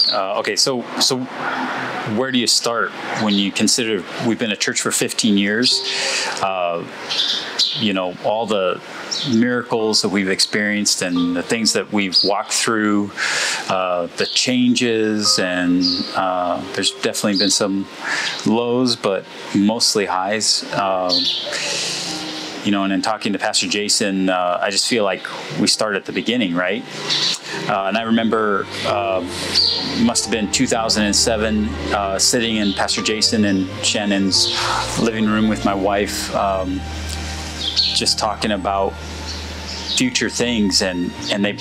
Okay, so where do you start when you consider we've been a church for 15 years? All the miracles that we've experienced and the things that we've walked through, the changes, and there's definitely been some lows, but mostly highs. And in talking to Pastor Jason, I just feel like we start at the beginning, right? And I remember must have been 2007, sitting in Pastor Jason and Shannon's living room with my wife, just talking about future things, and they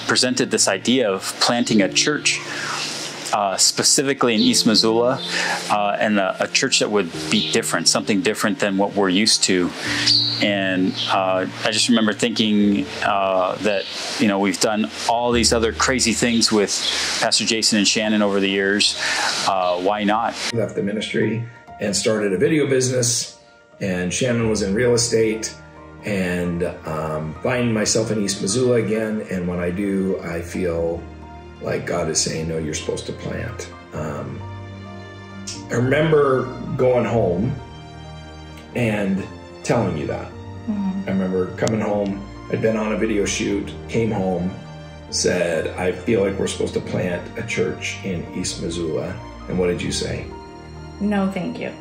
presented this idea of planting a church, specifically in East Missoula, and a church that would be different, something different than what we're used to. And I just remember thinking that, we've done all these other crazy things with Pastor Jason and Shannon over the years. Why not? Left the ministry and started a video business, and Shannon was in real estate, and find myself in East Missoula again. And when I do, I feel like God is saying, no, you're supposed to plant. I remember going home and telling you that. Mm-hmm. I remember coming home, I'd been on a video shoot, came home, said, I feel like we're supposed to plant a church in East Missoula. And what did you say? No, thank you.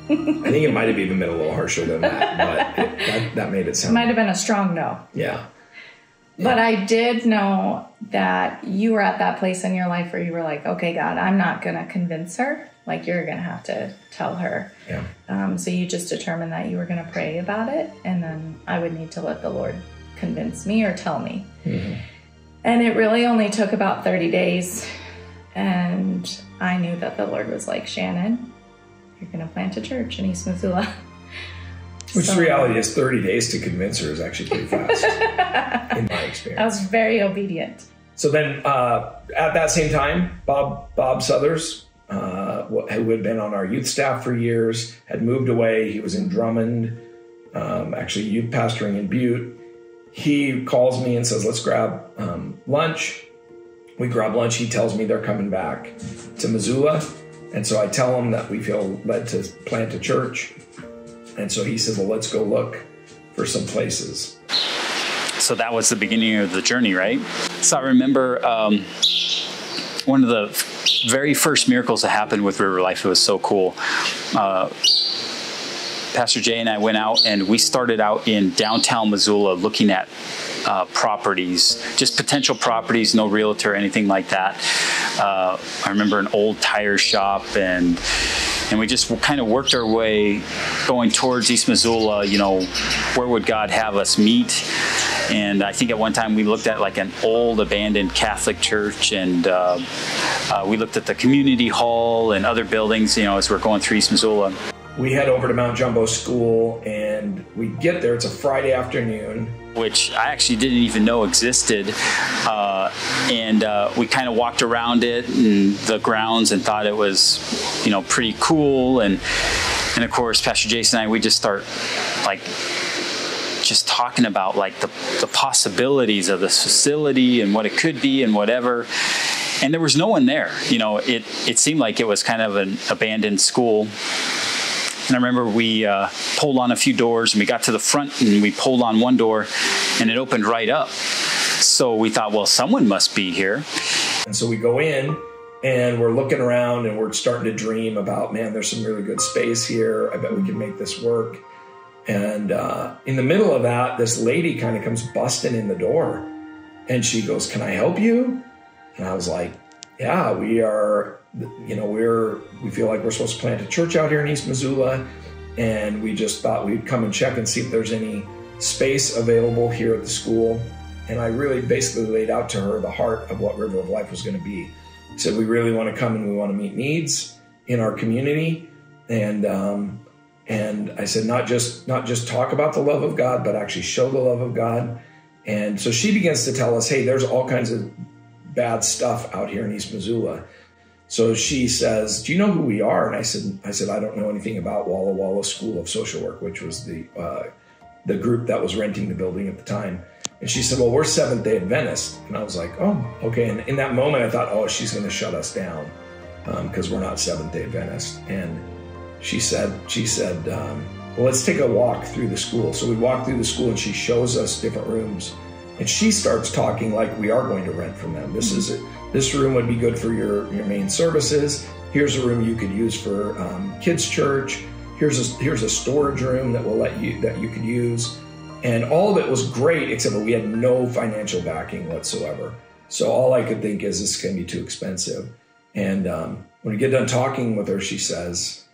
I think it might have even been a little harsher than that, but that made it sound. Might have been a strong no. Yeah. But I did know that you were at that place in your life where you were like, okay, God, I'm not going to convince her. Like, you're going to have to tell her. Yeah. So you just determined that you were going to pray about it, and then I would need to let the Lord convince me or tell me. Mm-hmm. And it really only took about 30 days. And I knew that the Lord was like, Shannon, you're going to plant a church in East Missoula. Which the reality is 30 days to convince her is actually pretty fast, in my experience. I was very obedient. So then at that same time, Bob Suthers, who had been on our youth staff for years, had moved away. He was in Drummond, actually youth pastoring in Butte. He calls me and says, let's grab lunch. We grab lunch. He tells me they're coming back to Missoula. And so I tell him that we feel led to plant a church. And so he said, well, let's go look for some places. So that was the beginning of the journey, right? So I remember one of the very first miracles that happened with River Life. It was so cool. Pastor Jay and I went out, and we started out in downtown Missoula looking at properties, just potential properties, no realtor, anything like that. I remember an old tire shop, and we just kind of worked our way going towards East Missoula, where would God have us meet? And I think at one time we looked at like an old abandoned Catholic church, and we looked at the community hall and other buildings, as we're going through East Missoula. We head over to Mount Jumbo School, and we get there. It's a Friday afternoon. Which I actually didn't even know existed. And we kind of walked around it and the grounds and thought it was, pretty cool. And of course, Pastor Jason and I, we just start just talking about the possibilities of this facility and what it could be and whatever. And there was no one there. It seemed like it was kind of an abandoned school. And I remember we pulled on a few doors, and we got to the front, and we pulled on one door, and it opened right up. So we thought, well, someone must be here. And so we go in, and we're looking around, and we're starting to dream about, man, there's some really good space here. I bet we can make this work. And in the middle of that, this lady kind of comes busting in the door, and she goes, can I help you? And I was like, yeah, we are... we feel like we're supposed to plant a church out here in East Missoula, and we just thought we'd come and check and see if there's any space available here at the school. And I really basically laid out to her the heart of what River of Life was going to be. I said, we really want to come and we want to meet needs in our community. And I said, not just talk about the love of God, but actually show the love of God. And so she begins to tell us, hey, there's all kinds of bad stuff out here in East Missoula. So she says, do you know who we are? And I said, I don't know anything about Walla Walla School of Social Work, which was the group that was renting the building at the time. And she said, well, we're Seventh-day Adventists. And I was like, oh, okay. And in that moment, I thought, oh, she's going to shut us down because we're not Seventh-day Adventists. And she said, well, let's take a walk through the school. So we walk through the school and she shows us different rooms. And she starts talking like we are going to rent from them. This is it. This room would be good for your main services. Here's a room you could use for kids' church. Here's a storage room that you could use. And all of it was great, except that we had no financial backing whatsoever. So all I could think is this can be too expensive. And when we get done talking with her, she says,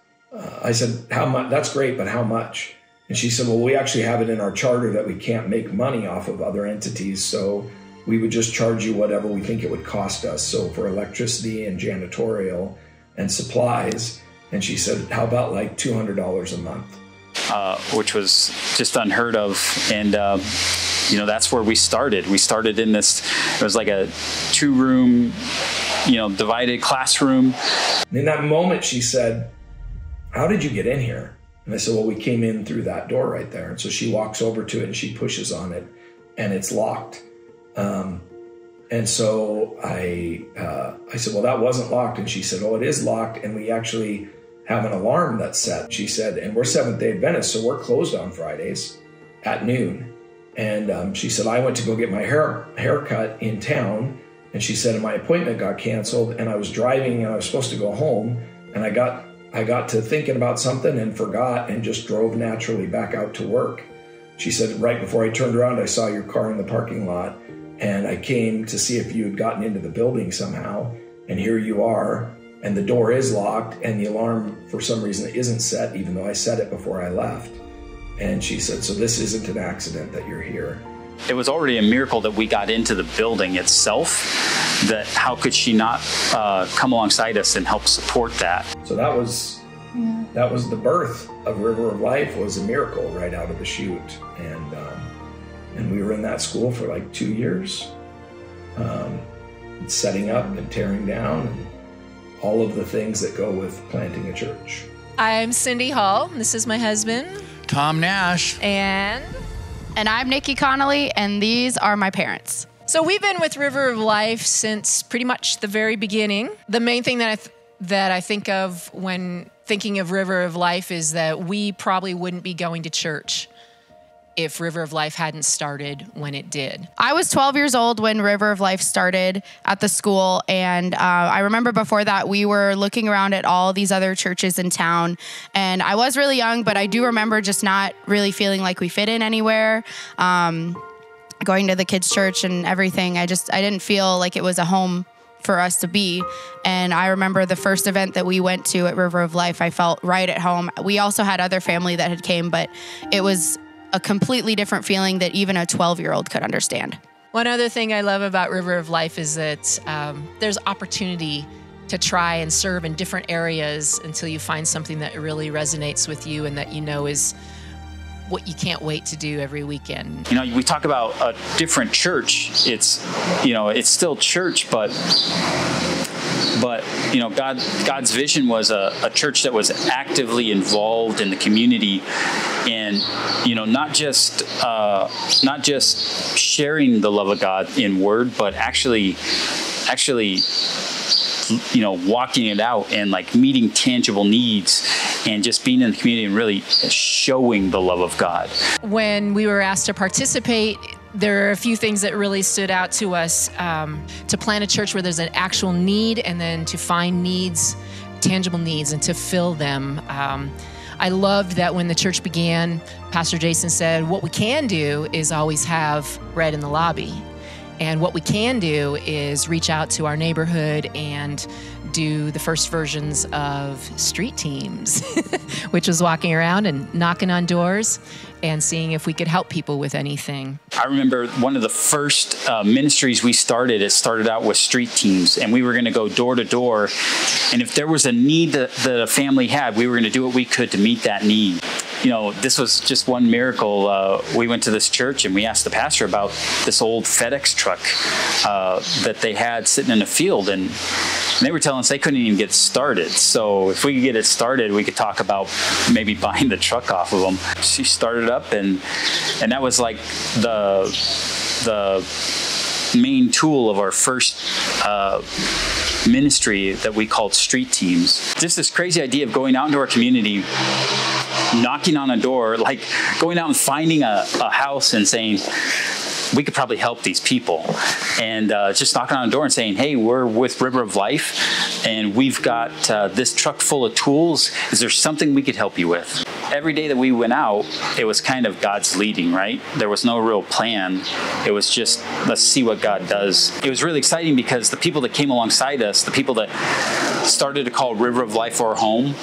I said, how much? That's great, but how much? And she said, well, we actually have it in our charter that we can't make money off of other entities. So we would just charge you whatever we think it would cost us. So for electricity and janitorial and supplies. And she said, how about like $200 a month? Which was just unheard of. And, that's where we started. We started in this, it was like a 2-room, divided classroom. And in that moment, she said, how did you get in here? And I said, well, we came in through that door right there. And so she walks over to it and she pushes on it and it's locked. And so I said, well, that wasn't locked. And she said, oh, it is locked. And we actually have an alarm that's set. She said, and we're Seventh-day Adventists, so we're closed on Fridays at noon. And she said, I went to go get my haircut in town. And she said, and my appointment got canceled. And I was driving and I was supposed to go home. And I got to thinking about something and forgot and just drove naturally back out to work. She said, right before I turned around, I saw your car in the parking lot. And I came to see if you had gotten into the building somehow. And here you are. And the door is locked and the alarm for some reason isn't set, even though I set it before I left. And she said, so this isn't an accident that you're here. It was already a miracle that we got into the building itself, that how could she not come alongside us and help support that? So that was the birth of River of Life, was a miracle right out of the chute. And we were in that school for like 2 years, setting up and tearing down and all of the things that go with planting a church. I'm Cindy Hall. This is my husband, Tom Nash. And I'm Nikki Connolly, and these are my parents. So we've been with River of Life since pretty much the very beginning. The main thing that I think of when thinking of River of Life is that we probably wouldn't be going to church if River of Life hadn't started when it did. I was 12 years old when River of Life started at the school, and I remember before that we were looking around at all these other churches in town, and I was really young, but I do remember just not really feeling like we fit in anywhere. Going to the kids' church and everything, I didn't feel like it was a home for us to be. And I remember the first event that we went to at River of Life, I felt right at home. We also had other family that had came, but it was a completely different feeling that even a 12-year-old could understand. One other thing I love about River of Life is that there's opportunity to try and serve in different areas until you find something that really resonates with you and that you know is what you can't wait to do every weekend. We talk about a different church. It's still church, but God's vision was a church that was actively involved in the community, and not just sharing the love of God in word, but actually walking it out and like meeting tangible needs and just being in the community and really showing the love of God. When we were asked to participate, there are a few things that really stood out to us, to plant a church where there's an actual need, and then to find needs, tangible needs, and to fill them. I loved that when the church began, Pastor Jason said, what we can do is always have bread in the lobby. And what we can do is reach out to our neighborhood and do the first versions of street teams, which was walking around and knocking on doors and seeing if we could help people with anything. I remember one of the first ministries we started, it started out with street teams, and we were going to go door to door. And if there was a need that a family had, we were going to do what we could to meet that need. This was just one miracle. We went to this church and we asked the pastor about this old FedEx truck that they had sitting in a field, and they were telling us they couldn't even get started. So if we could get it started, we could talk about maybe buying the truck off of them. She started up, and that was like the the main tool of our first ministry that we called street teams. Just this crazy idea of going out into our community, knocking on a door, like going out and finding a house and saying, we could probably help these people. And just knocking on a door and saying, hey, we're with River of Life, and we've got this truck full of tools. Is there something we could help you with? Every day that we went out, it was kind of God's leading, right? There was no real plan. It was just, let's see what God does. It was really exciting because the people that came alongside us, the people that started to call River of Life our home,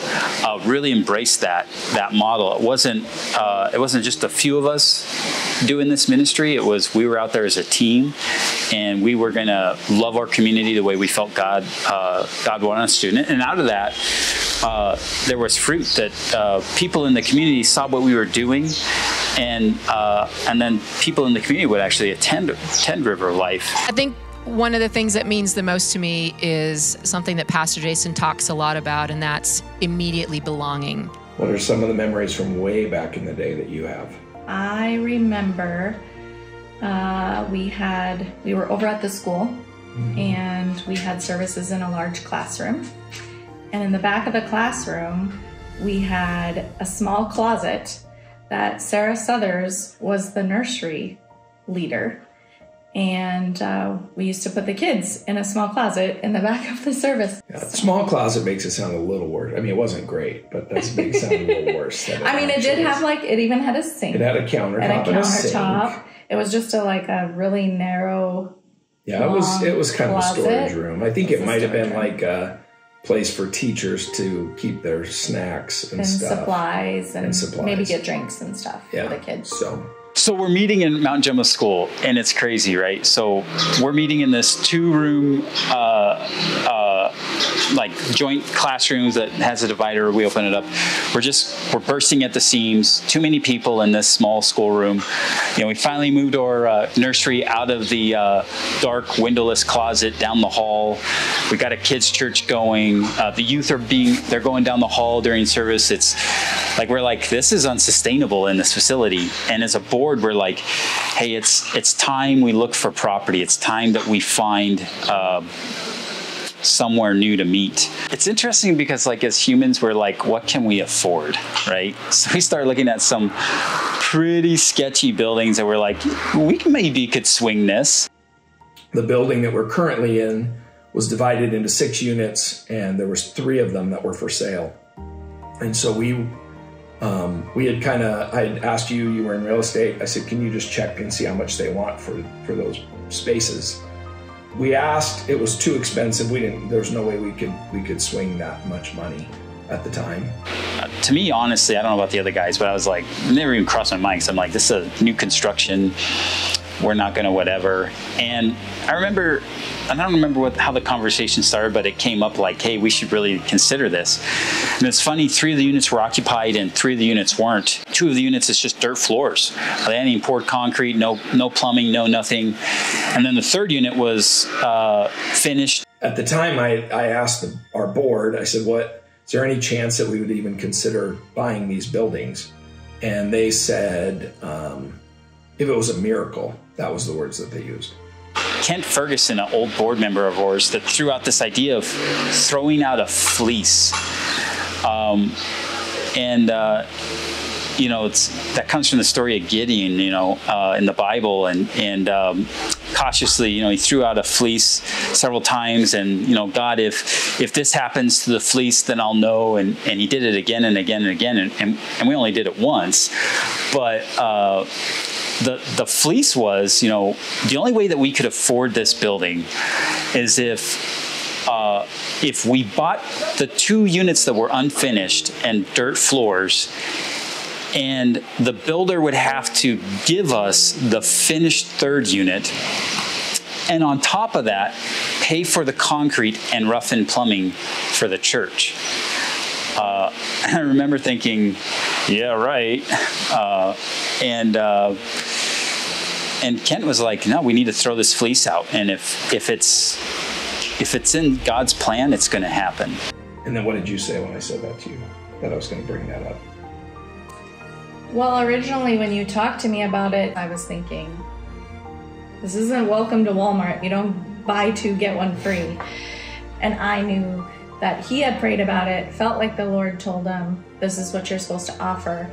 really embraced that model. It wasn't just a few of us doing this ministry. It was, we were out there as a team, and we were going to love our community the way we felt God wanted us to. And out of that, there was fruit that people in the community saw what we were doing, and then people in the community would actually attend River of Life. I think one of the things that means the most to me is something that Pastor Jason talks a lot about, and that's immediately belonging. What are some of the memories from way back in the day that you have? I remember we were over at the school, and we had services in a large classroom. And in the back of the classroom, we had a small closet that Sarah Southers was the nursery leader. And we used to put the kids in a small closet in the back of the service. Yeah, small closet makes it sound a little worse. I mean, it wasn't great, but that's making it sound a little worse. I mean, it did have it even had a sink. It had a countertop and a sink. It was just a really narrow. Yeah, it was kind of a storage room. I think it might have been like a place for teachers to keep their snacks and stuff. Supplies and maybe get drinks and stuff for the kids. So we're meeting in Mount Gemma School, and it's crazy, right? So we're meeting in this 2-room, joint classrooms that has a divider. We open it up. We're bursting at the seams. Too many people in this small schoolroom. We finally moved our nursery out of the dark windowless closet down the hall. We got a kids' church going. The youth they're going down the hall during service. It's we're like, this is unsustainable in this facility. And as a board, we're like, hey, it's time we look for property. It's time that we find somewhere new to meet. It's interesting because as humans, we're like, what can we afford, right? So we start looking at some pretty sketchy buildings that we're like, we maybe could swing this. The building that we're currently in was divided into 6 units, and there was 3 of them that were for sale. And so I had asked you were in real estate. I said, can you just check and see how much they want for those spaces? We asked, it was too expensive. There was no way we could swing that much money at the time. To me, honestly, I don't know about the other guys, but I was like, it never even crossed my mind, because I'm like, this is a new construction. We're not going to whatever. And I don't remember how the conversation started, but it came up like, hey, we should really consider this. And it's funny, 3 of the units were occupied and 3 of the units weren't. 2 of the units, it's just dirt floors. They hadn't even poured concrete, no plumbing, no nothing. And then the 3rd unit was finished. At the time, I asked our board, I said, is there any chance that we would even consider buying these buildings? And they said, if it was a miracle. That was the words that they used. Kent Ferguson, an old board member of ours, that threw out this idea of throwing out a fleece. That comes from the story of Gideon, in the Bible, and cautiously, he threw out a fleece several times, and God, if this happens to the fleece, then I'll know. And he did it again and again and again, and we only did it once, but the fleece was, the only way that we could afford this building is if we bought the 2 units that were unfinished and dirt floors, and the builder would have to give us the finished 3rd unit, and on top of that, pay for the concrete and rough-in plumbing for the church. I remember thinking, yeah, right. And Kent was like, no, we need to throw this fleece out. And if it's in God's plan, it's going to happen. And then what did you say when I said that to you, that I was going to bring that up? Well, originally when you talked to me about it, I was thinking, This isn't welcome to Walmart. You don't buy 2, get 1 free. And I knew that he had prayed about it, felt like the Lord told him, this is what you're supposed to offer.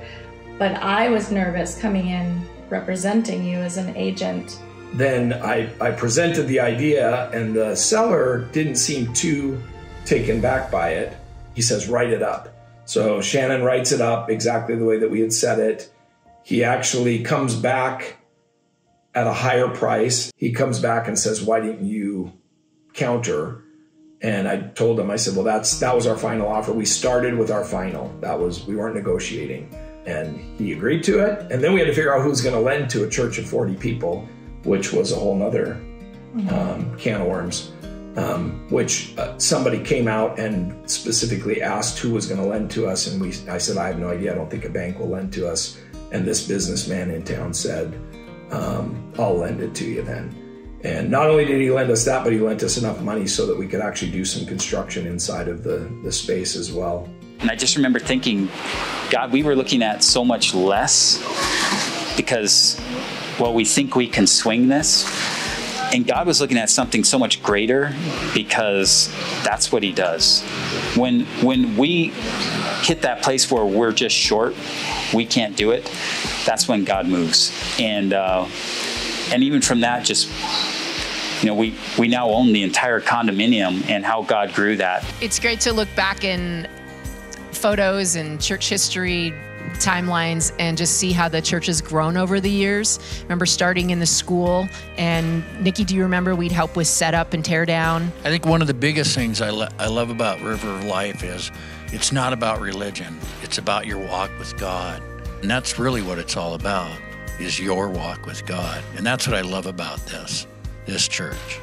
But I was nervous coming in, representing you as an agent. Then I presented the idea, and the seller didn't seem too taken back by it. He says, write it up. So Shannon writes it up exactly the way that we had said it. He actually comes back at a higher price. He comes back and says, why didn't you counter? And I told him, I said, well, that was our final offer. We started with our final. We weren't negotiating. And he agreed to it. And then we had to figure out who's going to lend to a church of 40 people, which was a whole nother can of worms, which somebody came out and specifically asked who was going to lend to us. And I said, I have no idea. I don't think a bank will lend to us. And this businessman in town said, I'll lend it to you then. And not only did he lend us that, but he lent us enough money so that we could actually do some construction inside of the space as well. And I just remember thinking, God, we were looking at so much less because, well, we think we can swing this. And God was looking at something so much greater because that's what he does. When we hit that place where we're just short, we can't do it, that's when God moves. And even from that, just, we now own the entire condominium and how God grew that. It's great to look back in photos and church history timelines and just see how the church has grown over the years. Remember starting in the school, and Nikki, do you remember we'd help with setup and tear down? I think one of the biggest things I love about River of Life is it's not about religion. It's about your walk with God. And that's really what it's all about, is your walk with God. And that's what I love about this church.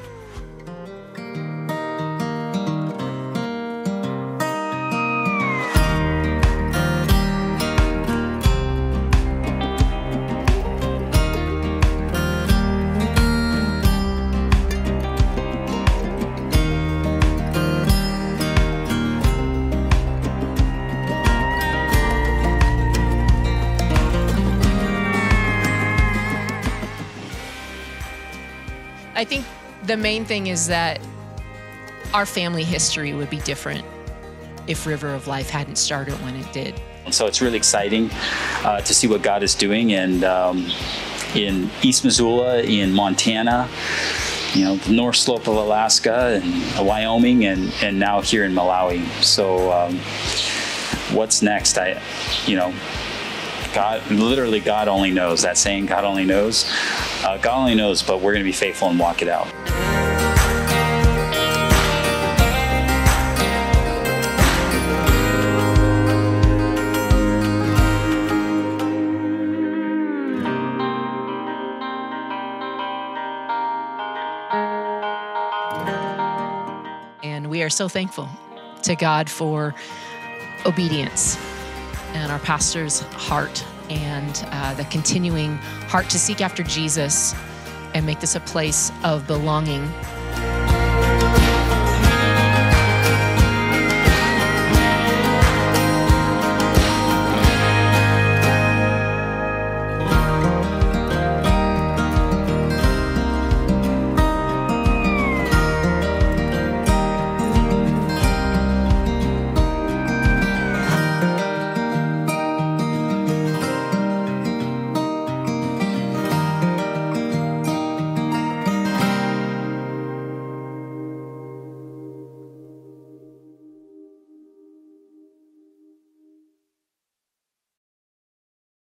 I think the main thing is that our family history would be different if River of Life hadn't started when it did. So it's really exciting to see what God is doing, and in East Missoula, in Montana, the North Slope of Alaska, and Wyoming, and now here in Malawi. So what's next? God only knows. That saying, God only knows. God only knows, but we're going to be faithful and walk it out. And we are so thankful to God for obedience and our pastor's heart and the continuing heart to seek after Jesus and make this a place of belonging